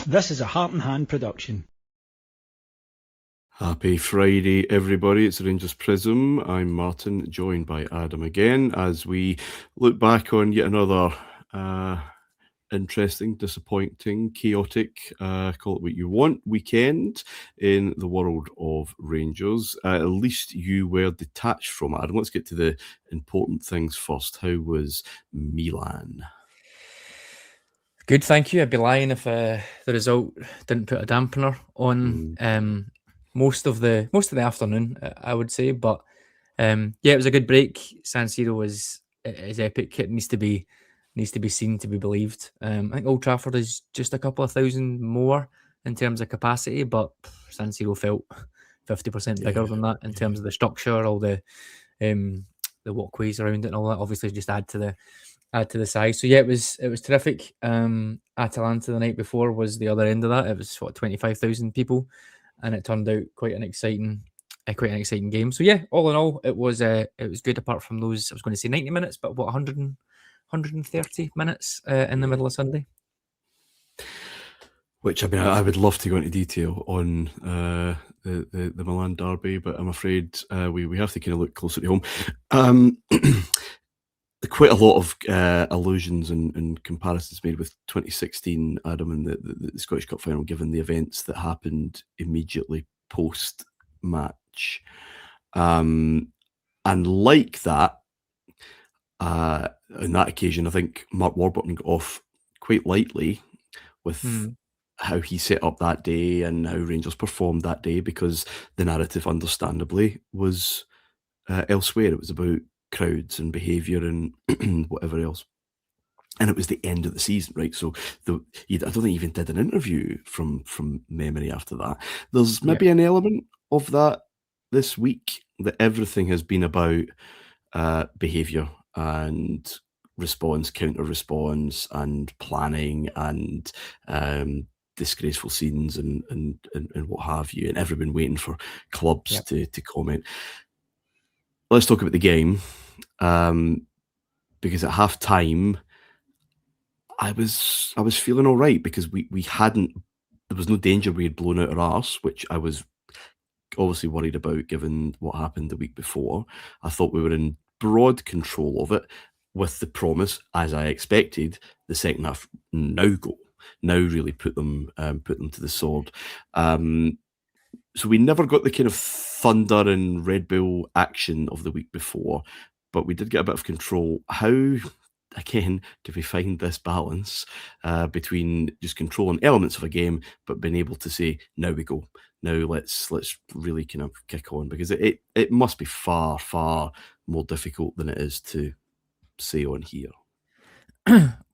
This is a Heart and Hand production. Happy Friday, everybody. It's Rangers Prism. I'm Martyn, joined by Adam again, as we look back on yet another interesting, disappointing, chaotic, call it what you want, weekend in the world of Rangers. At least you were detached from it. Adam, let's get to the important things first. How was Milan? Good, thank you. I'd be lying if the result didn't put a dampener on most of the afternoon, I would say. But yeah, it was a good break. San Siro is epic. It needs to be seen to be believed. I think Old Trafford is just a couple of thousand more in terms of capacity, but San Siro felt 50% bigger than that in terms of the structure, all the walkways around it, and all that. Obviously, just add to the size. So yeah, it was terrific. Atalanta the night before was the other end of that. It was 25,000 people, and it turned out quite an exciting game. So yeah, all in all, it was good. Apart from those, I was going to say 90 minutes, but what 130 minutes in the middle of Sunday. Which, I mean, I would love to go into detail on the Milan derby, but I'm afraid we have to kind of look closer to home. Quite a lot of allusions and comparisons made with 2016, Adam, and the Scottish Cup final, given the events that happened immediately post-match. And like that, on that occasion, I think Mark Warburton got off quite lightly with how he set up that day and how Rangers performed that day, because the narrative, understandably, was elsewhere. It was about crowds and behaviour and whatever else. And it was the end of the season, right? So I don't think he even did an interview from memory after that. There's maybe an element of that this week, that everything has been about behaviour and response, counter response, and planning, and disgraceful scenes and what have you, and everyone waiting for clubs to comment. Let's talk about the game, because at half time I was feeling all right, because there was no danger we had blown out our arse, which I was obviously worried about given what happened the week before. I thought we were in broad control of it, with the promise, as I expected, the second half now really put them to the sword. So we never got the kind of thunder and Red Bull action of the week before, but we did get a bit of control. How, again, do we find this balance between just controlling elements of a game, but being able to say, now we go, now let's really kind of kick on? Because it must be far, far more difficult than it is to say on here.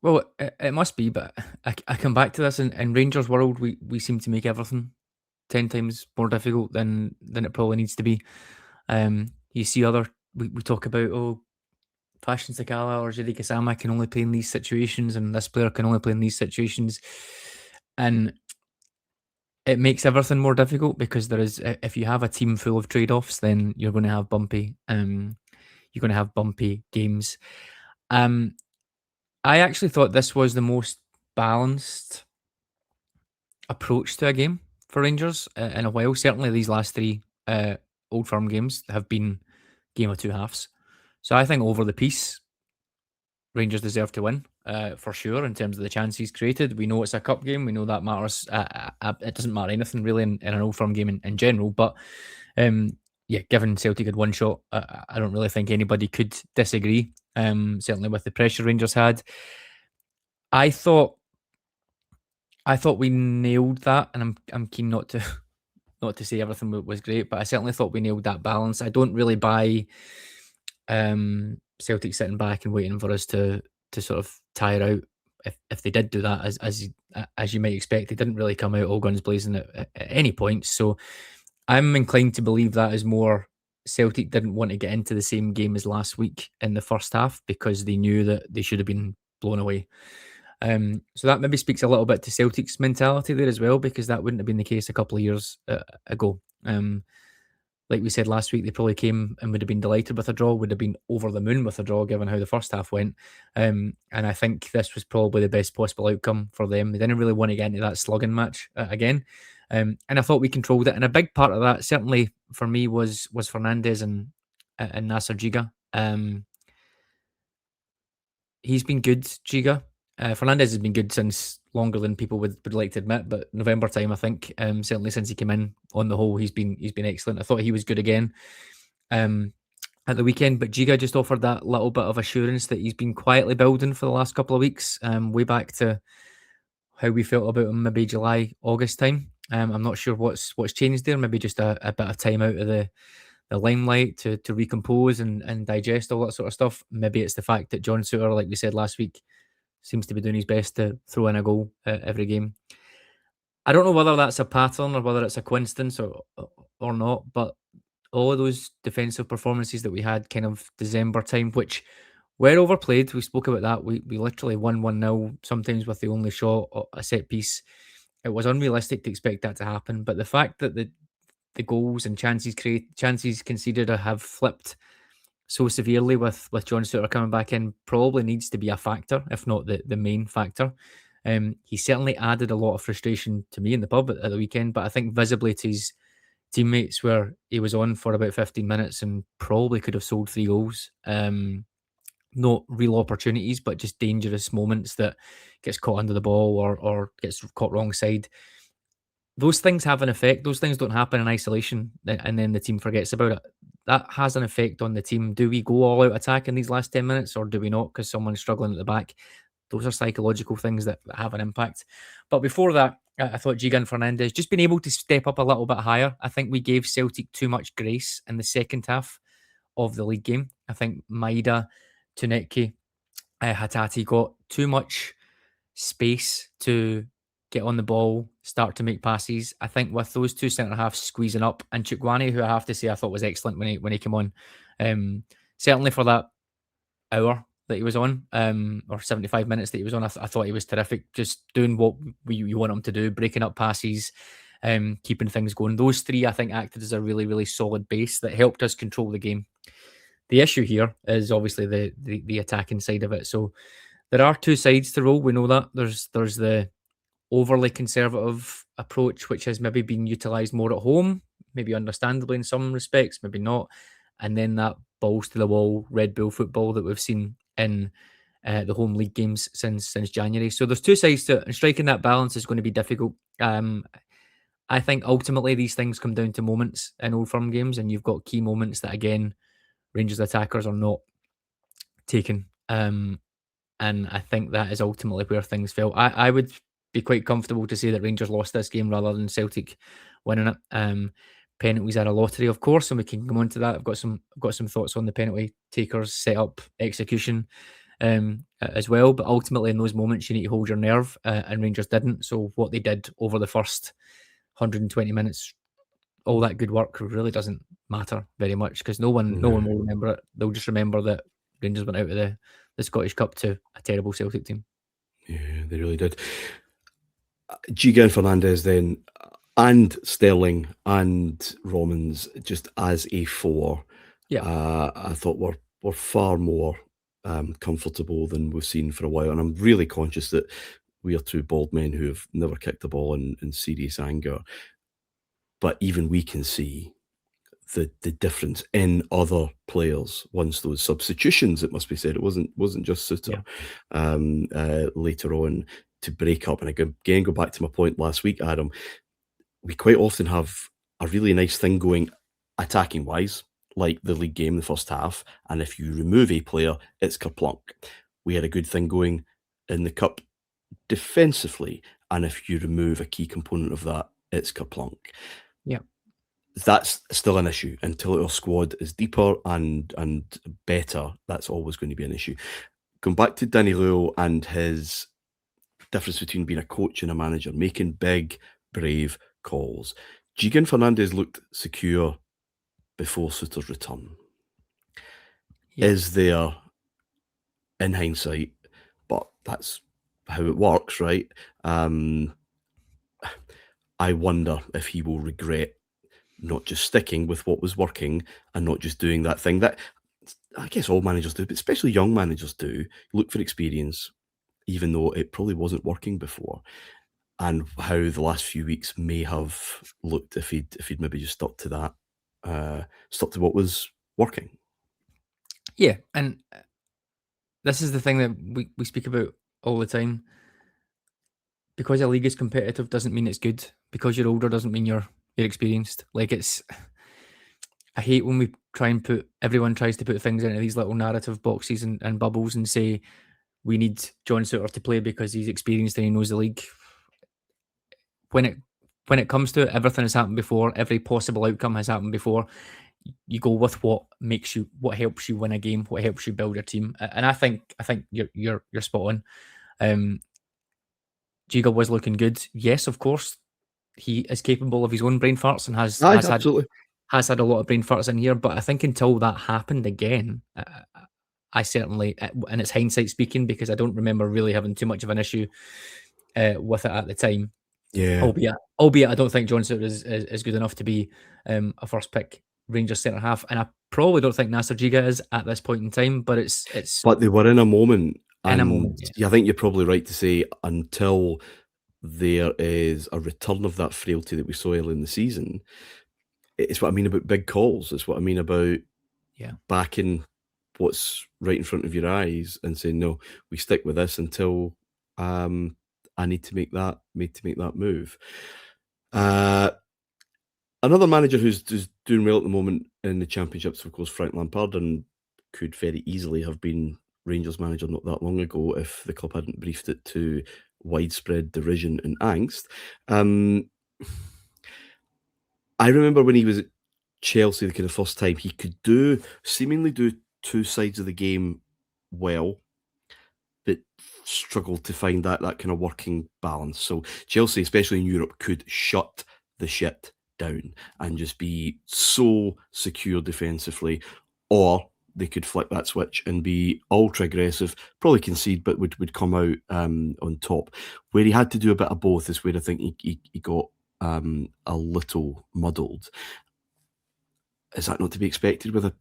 Well, it must be, but I come back to this. In Rangers world, we seem to make everything 10 times more difficult than it probably needs to be. You see we talk about, Fashion Sakala or Jiri Kasama can only play in these situations, and this player can only play in these situations, and it makes everything more difficult, because if you have a team full of trade-offs, then you're going to have bumpy games. I actually thought this was the most balanced approach to a game for Rangers in a while. Certainly these last three Old Firm games have been game of two halves. So I think over the piece, Rangers deserve to win for sure in terms of the chances created. We know it's a cup game. We know that matters. It doesn't matter anything really in an Old Firm game in general. But given Celtic had one shot, I don't really think anybody could disagree. Certainly with the pressure Rangers had. I thought we nailed that, and I'm keen not to say everything was great, but I certainly thought we nailed that balance. I don't really buy Celtic sitting back and waiting for us to sort of tire out. If they did do that, as you might expect, they didn't really come out all guns blazing at any point. So I'm inclined to believe that is more Celtic didn't want to get into the same game as last week in the first half, because they knew that they should have been blown away. So that maybe speaks a little bit to Celtic's mentality there as well, because that wouldn't have been the case a couple of years ago. like we said last week, they probably came and would have been delighted with a draw, would have been over the moon with a draw, given how the first half went. And I think this was probably the best possible outcome for them. They didn't really want to get into that slugging match again. And I thought we controlled it. And a big part of that, certainly for me, was Fernandez and Nasser Djiga. He's been good, Djiga. Fernandez has been good since longer than people would like to admit, but November time, I think, certainly since he came in, on the whole, he's been excellent. I thought he was good again at the weekend, but Djiga just offered that little bit of assurance that he's been quietly building for the last couple of weeks, way back to how we felt about him maybe July, August time. I'm not sure what's changed there. Maybe just a bit of time out of the limelight to recompose and digest all that sort of stuff. Maybe it's the fact that John Souttar, like we said last week, seems to be doing his best to throw in a goal every game. I don't know whether that's a pattern or whether it's a coincidence or not, but all of those defensive performances that we had kind of December time, which were overplayed. We spoke about that. We literally won 1-0, sometimes with the only shot, a set piece. It was unrealistic to expect that to happen. But the fact that the goals and chances conceded have flipped so severely with John Souttar coming back in probably needs to be a factor, if not the main factor. He certainly added a lot of frustration to me in the pub at the weekend, but I think visibly to his teammates, where he was on for about 15 minutes and probably could have sold 3 goals. Not real opportunities, but just dangerous moments that gets caught under the ball or gets caught wrong side. Those things have an effect. Those things don't happen in isolation and then the team forgets about it. That has an effect on the team. Do we go all out attack in these last 10 minutes or do we not because someone's struggling at the back? Those are psychological things that have an impact. But before that, I thought Djiga and Fernandez just been able to step up a little bit higher. I think we gave Celtic too much grace in the second half of the league game. I think Maeda, Tunecki, Hatate got too much space to get on the ball, start to make passes. I think with those two centre halves squeezing up, and Chukwueze, who I have to say I thought was excellent when he came on, certainly for that hour that he was on, or 75 minutes that he was on, I thought he was terrific, just doing what you want him to do, breaking up passes, keeping things going. Those three, I think, acted as a really, really solid base that helped us control the game. The issue here is obviously the attacking side of it. So there are two sides to roll. We know that. There's the overly conservative approach, which has maybe been utilised more at home, maybe understandably in some respects, maybe not. And then that balls to the wall Red Bull football that we've seen in the home league games since January. So there's two sides to it, and striking that balance is going to be difficult. I think ultimately these things come down to moments in Old Firm games, and you've got key moments that, again, Rangers attackers are not taken. And I think that is ultimately where things fell. I would be quite comfortable to say that Rangers lost this game rather than Celtic winning it. Penalties are a lottery, of course, and we can come on to that. I've got some thoughts on the penalty takers, set up, execution as well. But ultimately, in those moments, you need to hold your nerve, and Rangers didn't. So what they did over the first 120 minutes, all that good work really doesn't matter very much because no one will remember it. They'll just remember that Rangers went out of the Scottish Cup to a terrible Celtic team. Yeah, they really did. Djiga and Fernandez then, and Sterling and Romans just as a four, I thought were far more comfortable than we've seen for a while. And I'm really conscious that we are two bald men who have never kicked the ball in serious anger. But even we can see the difference in other players once those substitutions, it must be said, it wasn't just Souttar later on to break up. And again, go back to my point last week, Adam, we quite often have a really nice thing going attacking wise, like the league game, the first half. And if you remove a player, it's kerplunk. We had a good thing going in the cup defensively. And if you remove a key component of that, it's kerplunk. Yeah. That's still an issue until our squad is deeper and better. That's always going to be an issue. Going back to Danny Röhl and his difference between being a coach and a manager, making big, brave calls. Djiga and Fernandez looked secure before Souttar's return. Yeah. Is there, in hindsight, but that's how it works, right? I wonder if he will regret not just sticking with what was working and not just doing that thing that I guess all managers do, but especially young managers do, look for experience, even though it probably wasn't working before. And how the last few weeks may have looked if he'd maybe just stuck to that, stuck to what was working. Yeah, and this is the thing that we speak about all the time. Because a league is competitive doesn't mean it's good. Because you're older doesn't mean you're experienced. Like, it's, I hate when we try and everyone tries to put things into these little narrative boxes and bubbles and say we need John Souttar to play because he's experienced and he knows the league. When it comes to it, everything has happened before. Every possible outcome has happened before. You go with what helps you win a game, what helps you build your team. And I think you're spot on. Djiga was looking good. Yes, of course, he is capable of his own brain farts and has had a lot of brain farts in here. But I think until that happened again, I certainly, and it's hindsight speaking, because I don't remember really having too much of an issue with it at the time. Yeah. Albeit I don't think John Souttar is good enough to be a first pick Rangers centre half, and I probably don't think Nasser Djiga is at this point in time. But it's. But they were in a moment. Yeah. I think you're probably right to say until there is a return of that frailty that we saw early in the season, it's what I mean about big calls. It's what I mean about backing what's right in front of your eyes and saying, no, we stick with this until I need to make that move. Another manager who's doing well at the moment in the Championships, of course, Frank Lampard, and could very easily have been Rangers manager not that long ago if the club hadn't briefed it to widespread derision and angst. I remember when he was at Chelsea the kind of first time, he could seemingly do two sides of the game well, but struggled to find that kind of working balance. So Chelsea, especially in Europe, could shut the shit down and just be so secure defensively, or they could flip that switch and be ultra aggressive, probably concede, but would come out on top. Where he had to do a bit of both is where I think he got a little muddled. Is that not to be expected with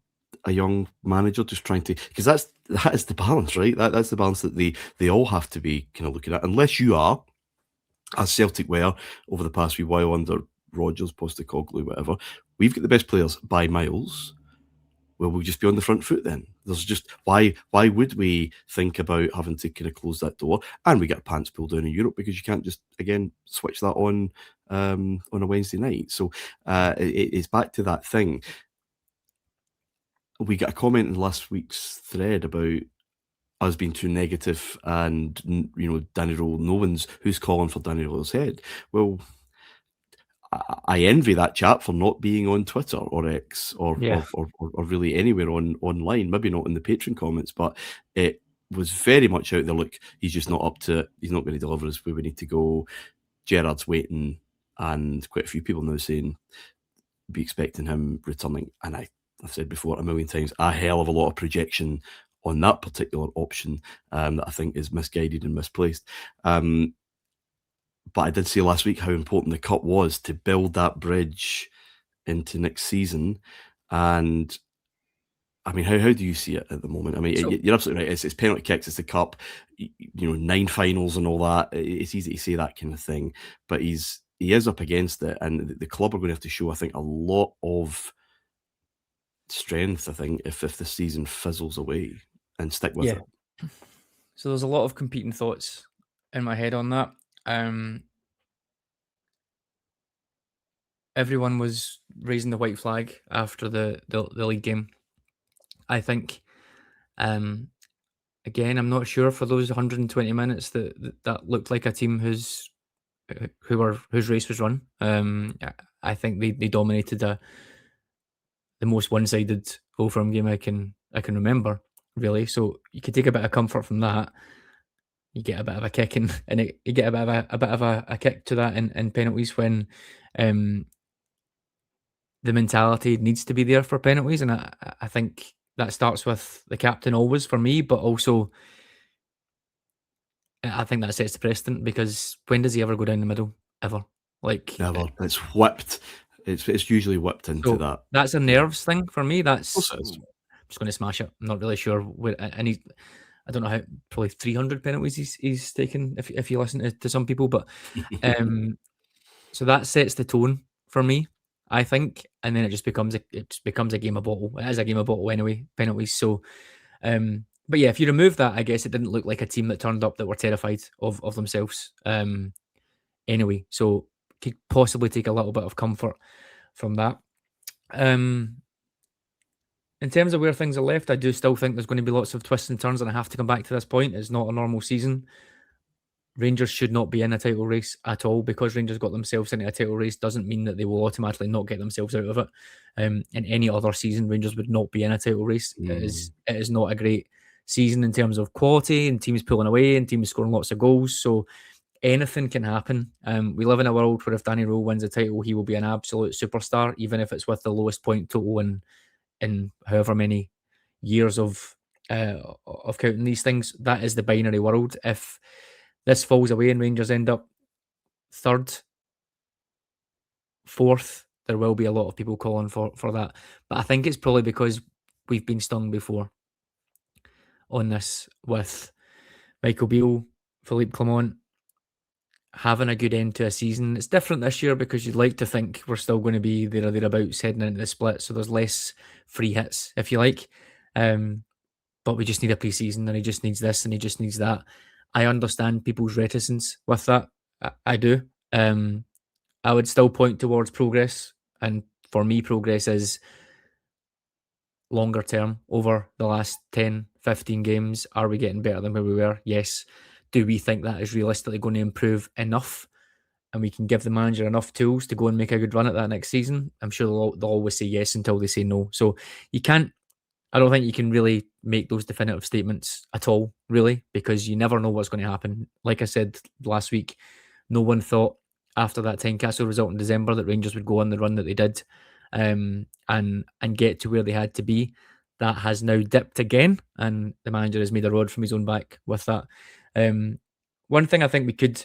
a young manager just trying to, because that is the balance, right? That's the balance that they all have to be kind of looking at, unless you are, as Celtic were over the past wee while under Rodgers, Postecoglou, whatever. We've got the best players by miles. Well, we'll just be on the front foot then. There's just why would we think about having to kind of close that door? And we get pants pulled down in Europe because you can't just again switch that on a Wednesday night. So it's back to that thing. We got a comment in last week's thread about us being too negative and, Danny Röhl, no one's who's calling for Danny Röhl's head. Well, I envy that chap for not being on Twitter or X or really anywhere online, maybe not in the Patreon comments, but it was very much out there. Look, he's just not up to it. He's not going to deliver us where we need to go. Gerrard's waiting, and quite a few people now saying be expecting him returning. And I've said before a million times, a hell of a lot of projection on that particular option that I think is misguided and misplaced. But I did say last week how important the cut was to build that bridge into next season. And I mean, how do you see it at the moment? I mean, you're absolutely right. It's penalty kicks, it's the cup, 9 finals and all that. It's easy to say that kind of thing, but he is up against it, and the club are going to have to show, I think, a lot of strength, I think, if the season fizzles away, and stick with it. So there's a lot of competing thoughts in my head on that. Everyone was raising the white flag after the league game. I think, again, I'm not sure for those 120 minutes that looked like a team whose race was run. I think they dominated the most one-sided Old Firm game I can remember, really. So you could take a bit of comfort from that. You get a bit of a kick and you get a bit of a kick to that in penalties when the mentality needs to be there for penalties, and I think that starts with the captain always for me, but also I think that sets the precedent, because when does he ever go down the middle? Ever? Like, never. It's whipped It's usually whipped into that. That's a nerves thing for me. Of course it is. I'm just going to smash it. I'm not really sure where, and I don't know how, probably 300 penalties he's taken if you listen to some people, but so that sets the tone for me, I think, and then it just becomes a game of bottle. It is a game of bottle anyway, penalties. So, but yeah, if you remove that, I guess it didn't look like a team that turned up that were terrified of themselves. Anyway, so could possibly take a little bit of comfort from that. In terms of where things are left, I do still think there's going to be lots of twists and turns, and I have to come back to this point. It's not a normal season. Rangers should not be in a title race at all. Because Rangers got themselves into a title race doesn't mean that they will automatically not get themselves out of it. In any other season, Rangers would not be in a title race. It is not a great season in terms of quality and teams pulling away and teams scoring lots of goals. So anything can happen. We live in a world where if Danny Röhl wins a title, he will be an absolute superstar, even if it's with the lowest point total in however many years of counting these things. That is the binary world. If this falls away and Rangers end up third, fourth, there will be a lot of people calling for that. But I think it's probably because we've been stung before on this with Michael Beale, Philippe Clement having a good end to a season. It's different this year because you'd like to think we're still going to be there or thereabouts heading into the split, so there's less free hits, if you like. But we just need a pre-season, and he just needs this and he just needs that. I understand people's reticence with that. I do. I would still point towards progress, and for me, progress is longer term over the last 10, 15 games. Are we getting better than where we were? Yes. Do we think that is realistically going to improve enough and we can give the manager enough tools to go and make a good run at that next season? I'm sure they'll always say yes until they say no. So I don't think you can really make those definitive statements at all, really, because you never know what's going to happen. Like I said last week, no one thought after that Tynecastle result in December that Rangers would go on the run that they did and get to where they had to be. That has now dipped again, and the manager has made a rod from his own back with that. One thing I think we could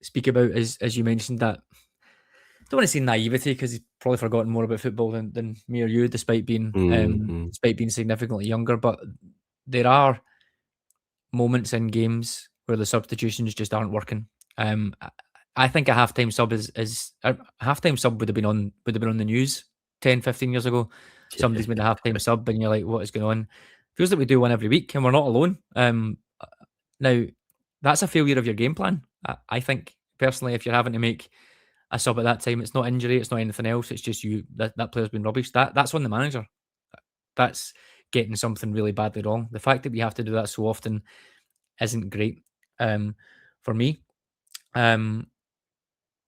speak about is, as you mentioned, that I don't want to say naivety because he's probably forgotten more about football than me or you, despite being significantly younger. But there are moments in games where the substitutions just aren't working. I think a halftime sub halftime sub would have been on the news 10, 15 years ago. Somebody's made a halftime sub, and you're like, what is going on? Feels like we do one every week, and we're not alone. Now, that's a failure of your game plan. I think, personally, if you're having to make a sub at that time, it's not injury, it's not anything else, it's just you, that player's been rubbish. That's on the manager. That's getting something really badly wrong. The fact that we have to do that so often isn't great for me. And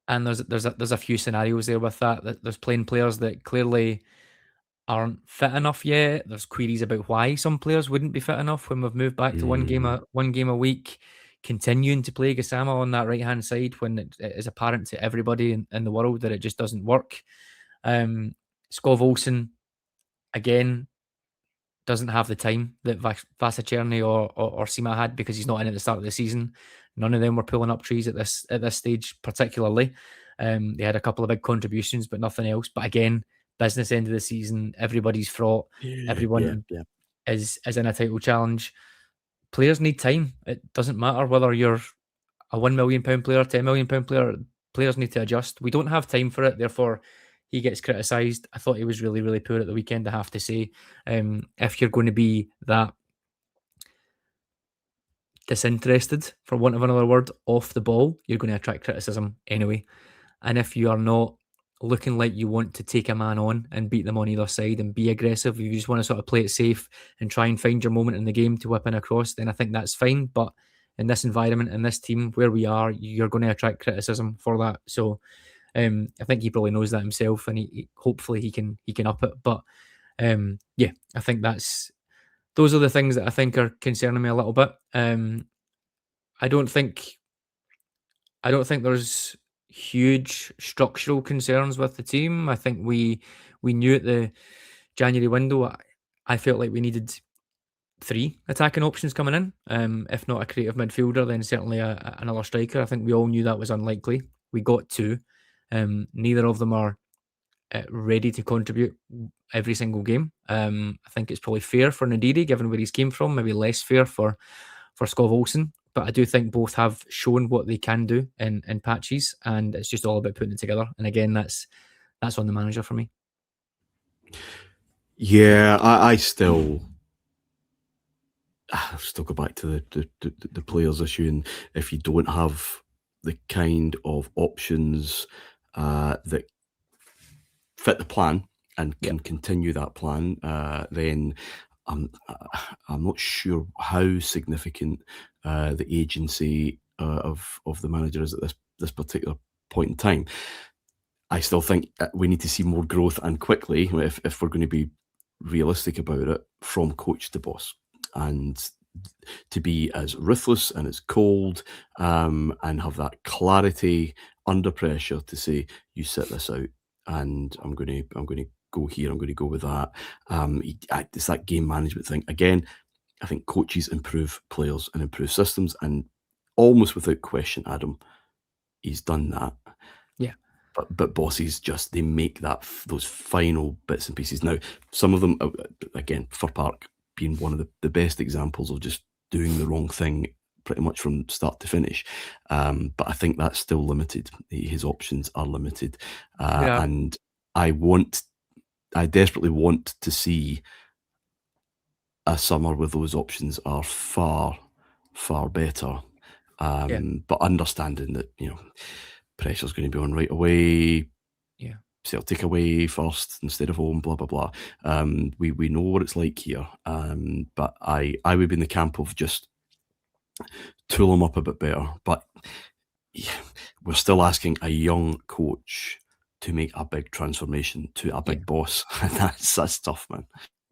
there's a few scenarios there with that. There's playing players that clearly aren't fit enough yet. There's queries about why some players wouldn't be fit enough when we've moved back to one game a week. Continuing to play Gassama on that right hand side when it is apparent to everybody in the world that it just doesn't work. Skov Olsen again doesn't have the time that Vasa Cherny or Sima had because he's not in at the start of the season. None of them were pulling up trees at this stage particularly. They had a couple of big contributions, but nothing else. But again, business end of the season, everybody's fraught. Everyone is in a title challenge. Players need time. It doesn't matter whether you're a £1 million player, £10 million player. Players need to adjust. We don't have time for it. Therefore, he gets criticised. I thought he was really, really poor at the weekend, I have to say. If you're going to be that disinterested, for want of another word, off the ball, you're going to attract criticism anyway. And if you are not looking like you want to take a man on and beat them on either side and be aggressive, you just want to sort of play it safe and try and find your moment in the game to whip in across, then I think that's fine. But in this environment, in this team where we are, you're going to attract criticism for that. So I think he probably knows that himself, and hopefully he can up it. But I think those are the things that I think are concerning me a little bit. I don't think there's huge structural concerns with the team. I think we knew at the January window, I felt like we needed 3 attacking options coming in. If not a creative midfielder, then certainly another striker. I think we all knew that was unlikely. We got 2. Neither of them are ready to contribute every single game. I think it's probably fair for Ndidi, given where he's came from, maybe less fair for Skov Olsen. But I do think both have shown what they can do in patches, and it's just all about putting it together. And again, that's on the manager for me. Yeah, I still go back to the players issue, and if you don't have the kind of options that fit the plan and can continue that plan, then I'm not sure how significant the agency of the manager is at this particular point in time. I still think we need to see more growth, and quickly, if we're going to be realistic about it, from coach to boss, and to be as ruthless and as cold, and have that clarity under pressure to say, you sit this out, and I'm going to go here, I'm going to go with that. It's that game management thing again. I think coaches improve players and improve systems, and almost without question, Adam, he's done that. Yeah. But bosses they make those final bits and pieces. Now, some of them, again, Fir Park being one of the best examples of just doing the wrong thing pretty much from start to finish. But I think that's still limited. His options are limited. And I desperately want to see a summer where those options are far, far better. But understanding that, pressure's going to be on right away. Yeah. Celtic away first instead of home, blah, blah, blah. We know what it's like here. But I would be in the camp of just tool them up a bit better. But we're still asking a young coach to make a big transformation to a big boss. That's tough, man.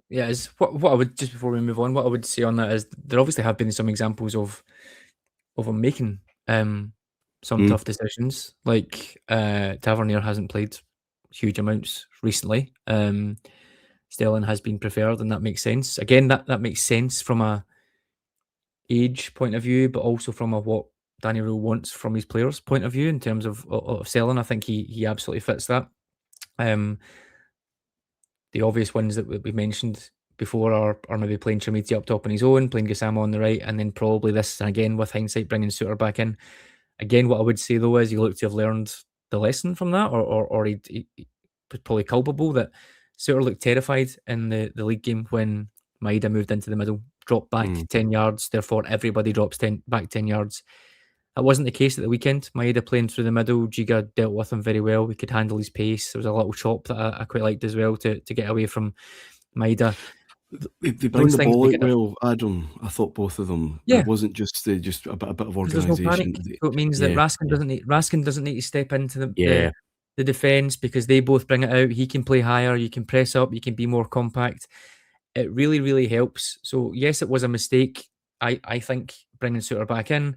Yeah, what I would, just before we move on, what I would say on that is there obviously have been some examples of him making some tough decisions. Like Tavernier hasn't played huge amounts recently. Stelling has been preferred, and that makes sense. Again, that makes sense from a age point of view, but also from a what Danny Röhl wants from his players' point of view in terms of Stelling. I think he absolutely fits that. The obvious ones that we mentioned before are maybe playing Chermiti up top on his own, playing Gassama on the right, and then probably this, and again with hindsight, bringing Suter back in. Again, what I would say though is you look to have learned the lesson from that, or he was probably culpable that Suter looked terrified in the league game when Maeda moved into the middle, dropped back 10 yards, therefore everybody drops back 10 yards. That wasn't the case at the weekend. Maeda playing through the middle, Djiga dealt with him very well. We could handle his pace. There was a little chop that I quite liked as well to get away from Maeda. They bring the ball out well, Adam. I thought both of them. Yeah. It wasn't just a bit of organisation. There's no panic. So it means that Raskin doesn't need to step into the defence because they both bring it out. He can play higher. You can press up. You can be more compact. It really, really helps. So yes, it was a mistake. I think bringing Suter back in.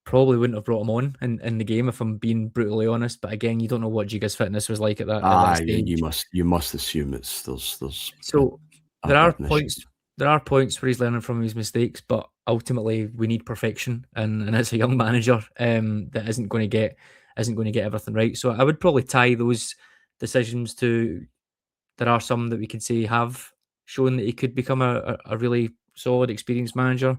Probably wouldn't have brought him on in the game if I'm being brutally honest. But again, you don't know what Djiga's fitness was like at that stage. You must assume there's. So there are points where he's learning from his mistakes, but ultimately we need perfection, and it's a young manager that isn't going to get everything right. So I would probably tie those decisions to. There are some that we could say have shown that he could become a really solid, experienced manager.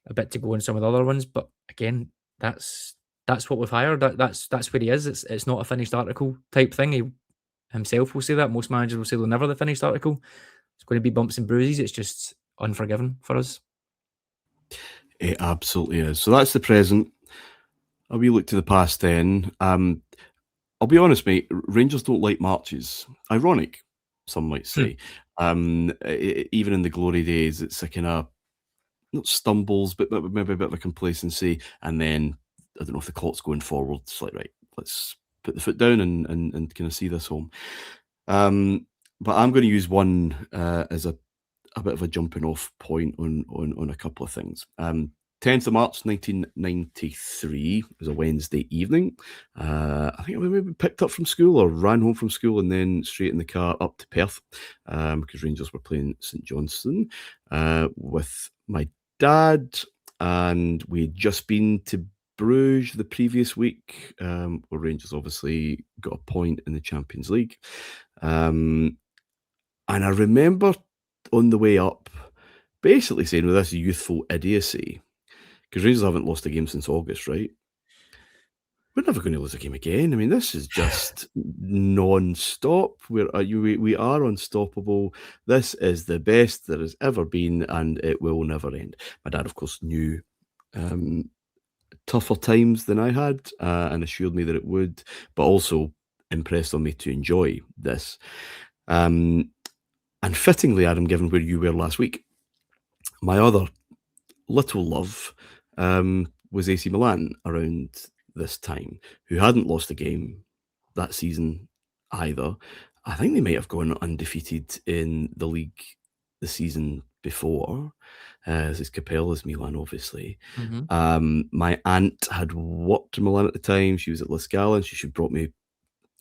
A bit to go in some of the other ones, but again, that's what we've hired. That's where he is. It's not a finished article type thing. He himself will say that. Most managers will say they're never the finished article. It's going to be bumps and bruises. It's just unforgiving for us. It absolutely is. So that's the present. A wee look to the past then. I'll be honest, mate. Rangers don't like marches. Ironic, some might say. Even in the glory days, it's a kind of not stumbles, but maybe a bit of a complacency. And then, I don't know if the clock's going forward, it's like, right, let's put the foot down and kind of see this home. But I'm going to use one as a bit of a jumping off point on a couple of things. 10th of March 1993 was a Wednesday evening. I think we maybe picked up from school or ran home from school and then straight in the car up to Perth because Rangers were playing St Johnstone with my dad, and we had just been to Bruges the previous week, where Rangers obviously got a point in the Champions League. And I remember on the way up basically saying, well, this is youthful idiocy, because Rangers haven't lost a game since August, right? We're never going to lose a game again. I mean, this is just non-stop. We are unstoppable. This is the best there has ever been, and it will never end. My dad, of course, knew tougher times than I had, and assured me that it would, but also impressed on me to enjoy this. And fittingly, Adam, given where you were last week, my other little love was AC Milan around this time, who hadn't lost a game that season either. I think they might have gone undefeated in the league the season before. This is Capella's Milan, obviously. My aunt had worked in Milan at the time. She was at La Scala, and she brought me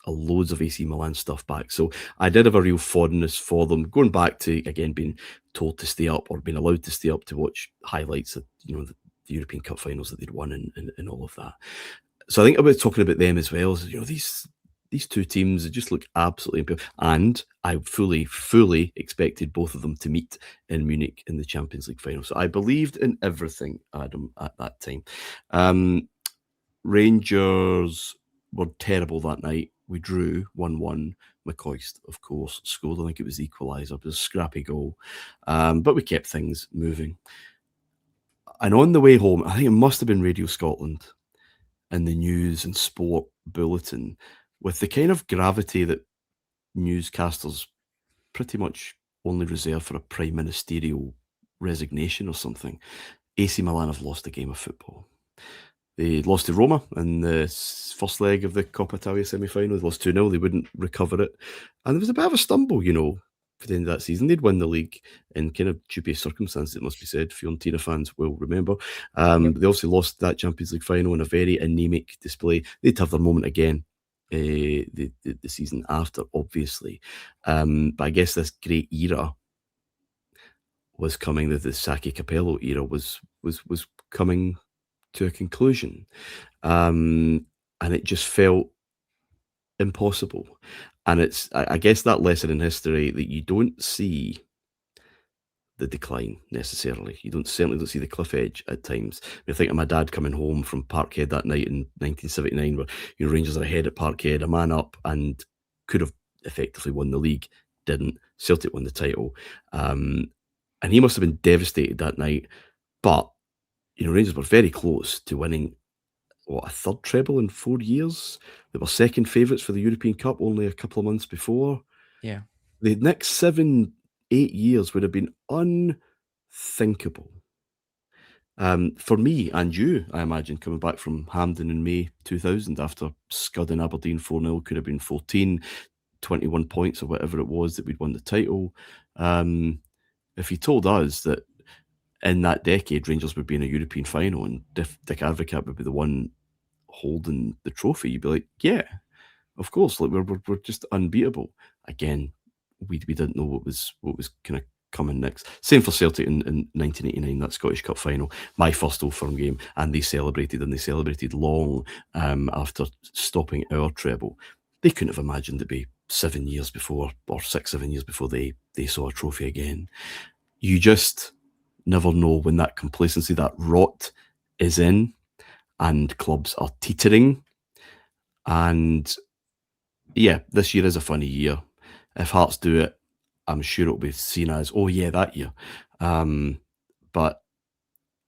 loads of AC Milan stuff back. So I did have a real fondness for them, going back to, again, being told to stay up or being allowed to stay up to watch highlights of, the European Cup finals that they'd won and all of that. So I think about talking about them as well. As, these two teams, they just look absolutely impressive. And I fully expected both of them to meet in Munich in the Champions League final. So I believed in everything, Adam, at that time. Rangers were terrible that night. We drew 1-1. McCoist, of course, scored. I think it was the equaliser. It was a scrappy goal. But we kept things moving. And on the way home, I think it must have been Radio Scotland and the news and sport bulletin, with the kind of gravity that newscasters pretty much only reserve for a prime ministerial resignation or something. AC Milan have lost a game of football. They lost to Roma in the first leg of the Coppa Italia semi-final. They lost 2-0. They wouldn't recover it. And there was a bit of a stumble, for the end of that season. They'd won the league in kind of dubious circumstances, it must be said. Fiorentina fans will remember. They also lost that Champions League final in a very anemic display. They'd have their moment again the season after, obviously. But I guess this great era was coming. The Saki Capello era was coming to a conclusion. And it just felt impossible. And I guess that lesson in history that you don't see the decline necessarily. You certainly don't see the cliff edge at times. I think of my dad coming home from Parkhead that night in 1979, where Rangers are ahead at Parkhead, a man up, and could have effectively won the league. Didn't. Celtic won the title. And he must have been devastated that night. But Rangers were very close to winning, a third treble in 4 years. They were second favourites for the European Cup only a couple of months before. Yeah. The next 7-8 years would have been unthinkable. For me and you, I imagine, coming back from Hampden in May 2000 after scudding Aberdeen 4-0, could have been 14, 21 points or whatever it was that we'd won the title. If he told us that in that decade, Rangers would be in a European final and Dick Advocat would be the one holding the trophy, you'd be like, yeah, of course. Like we're just unbeatable. Again, we didn't know what was kind of coming next. Same for Celtic in 1989, that Scottish Cup final, my first Old Firm game, and they celebrated long after stopping our treble. They couldn't have imagined it'd be 7 years before, or 6-7 years before they saw a trophy again. You just never know when that complacency, that rot is in and clubs are teetering. And yeah, this year is a funny year. If Hearts do it, I'm sure it'll be seen as, oh yeah, that year. But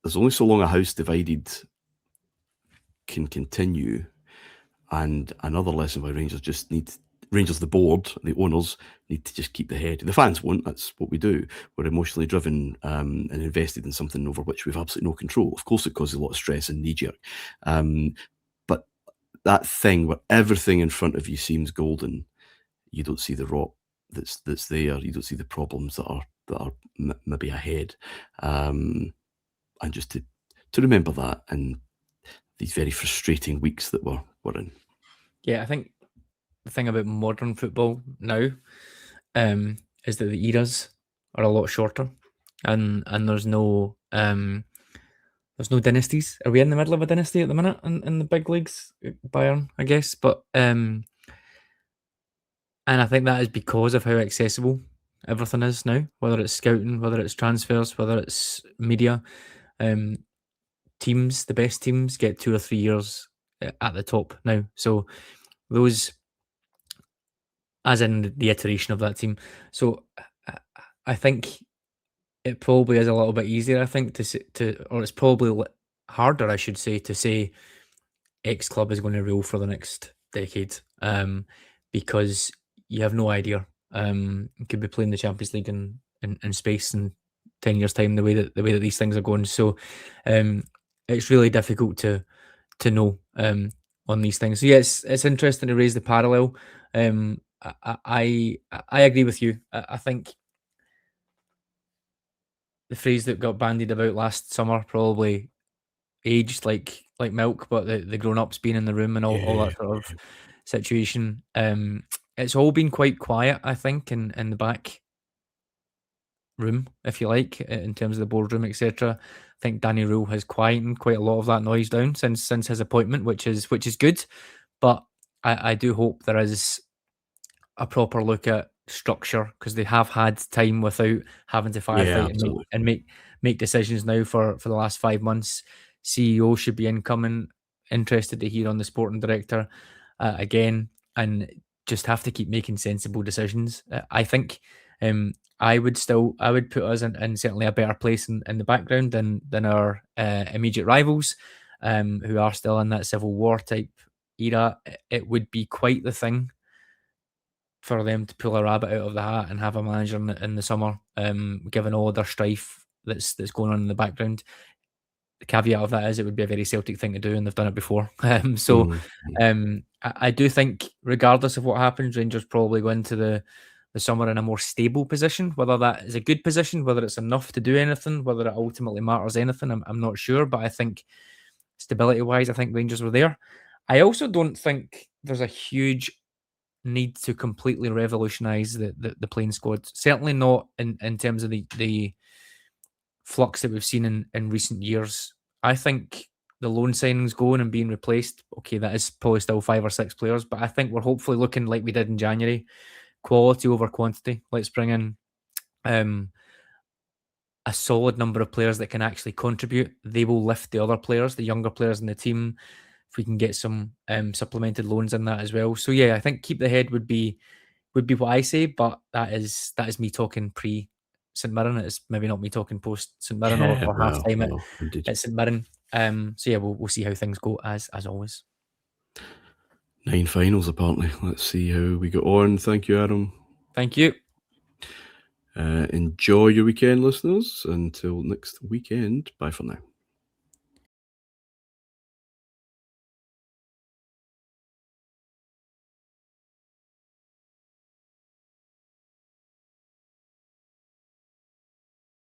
there's only so long a house divided can continue. And another lesson why Rangers, the board, the owners, need to just keep the head. The fans won't. That's what we do. We're emotionally driven and invested in something over which we've absolutely no control. Of course, it causes a lot of stress and knee-jerk. But that thing where everything in front of you seems golden, you don't see the rot that's there. You don't see the problems that are maybe ahead. And just to remember that and these very frustrating weeks that we're in. Yeah, I think the thing about modern football now is that the eras are a lot shorter, and there's no there's no dynasties. Are we in the middle of a dynasty at the minute in the big leagues? Bayern, I guess. But and I think that is because of how accessible everything is now, whether it's scouting, whether it's transfers, whether it's media. Teams, the best teams, get 2 or 3 years at the top now. So those, as in the iteration of that team. So I think it probably is a little bit easier, I think, or it's probably harder, I should say, to say X club is going to rule for the next decade, because you have no idea. You could be playing the Champions League in space in 10 years' time, the way that these things are going. So it's really difficult to know on these things. So yeah, it's interesting to raise the parallel. I agree with you. I think the phrase that got bandied about last summer probably aged like milk, but the grown-ups being in the room and all that sort of situation. It's all been quite quiet, I think, in the back room, if you like, in terms of the boardroom, etc. I think Danny Röhl has quietened quite a lot of that noise down since his appointment, which is good. But I do hope there is a proper look at structure, because they have had time without having to firefight and make decisions now for the last 5 months. CEO should be interested to hear on the sporting director again, and just have to keep making sensible decisions. I think I would put us in certainly a better place in the background than our immediate rivals, who are still in that civil war type era. It would be quite the thing for them to pull a rabbit out of the hat and have a manager in the summer, given all their strife that's going on in the background. The caveat of that is it would be a very Celtic thing to do, and they've done it before. I do think, regardless of what happens, Rangers probably go into the summer in a more stable position. Whether that is a good position, whether it's enough to do anything, whether it ultimately matters anything, I'm not sure. But I think stability-wise, I think Rangers were there. I also don't think there's a huge need to completely revolutionise the playing squad. Certainly not in terms of the flux that we've seen in recent years. I think the loan signings going and being replaced, okay, that is probably still 5 or 6 players, but I think we're hopefully looking like we did in January, quality over quantity. Let's bring in a solid number of players that can actually contribute. They will lift the other players, the younger players in the team, if we can get some supplemented loans in that as well. So yeah, I think keep the head would be what I say, but that is me talking pre St Mirren. It's maybe not me talking post St Mirren or half time at St Mirren. So yeah, we'll see how things go as always. 9 finals apparently. Let's see how we go on. Thank you, Adam. Thank you. Enjoy your weekend, listeners. Until next weekend, bye for now.